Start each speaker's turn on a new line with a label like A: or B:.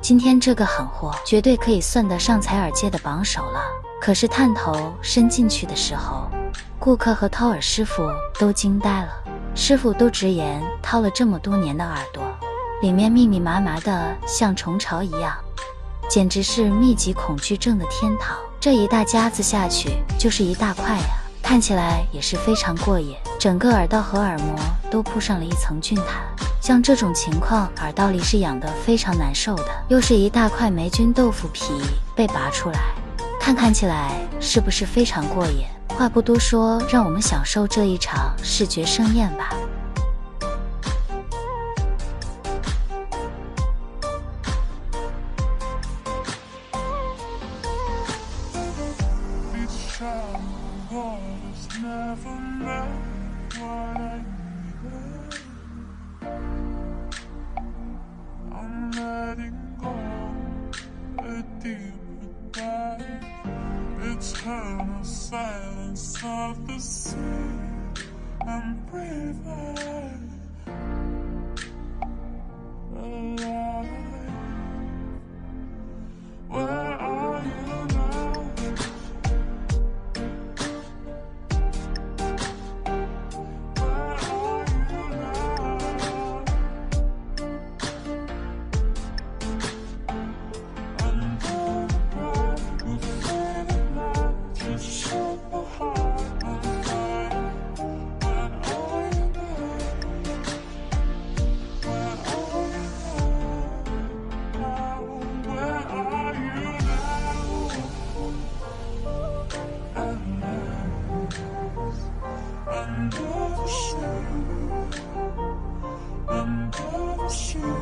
A: 今天这个狠货绝对可以算得上采耳界的榜首了。可是探头伸进去的时候，顾客和掏耳师傅都惊呆了。师傅都直言，掏了这么多年的耳朵，里面密密麻麻的像虫巢一样，简直是密集恐惧症的天堂。这一大夹子下去就是一大块呀，看起来也是非常过瘾，整个耳道和耳膜都铺上了一层菌毯。像这种情况，耳道里是痒得非常难受的，又是一大块霉菌豆腐皮被拔出来，看起来是不是非常过瘾？话不多说，让我们享受这一场视觉盛宴吧。
B: Eternal silence of the sea. I'm breathing alive. Where are you now? Where are you now? Under the bright with faded light, just set my heart on fire. Where are you now? Where are you now? Where are you now? Under the sea, under the sea.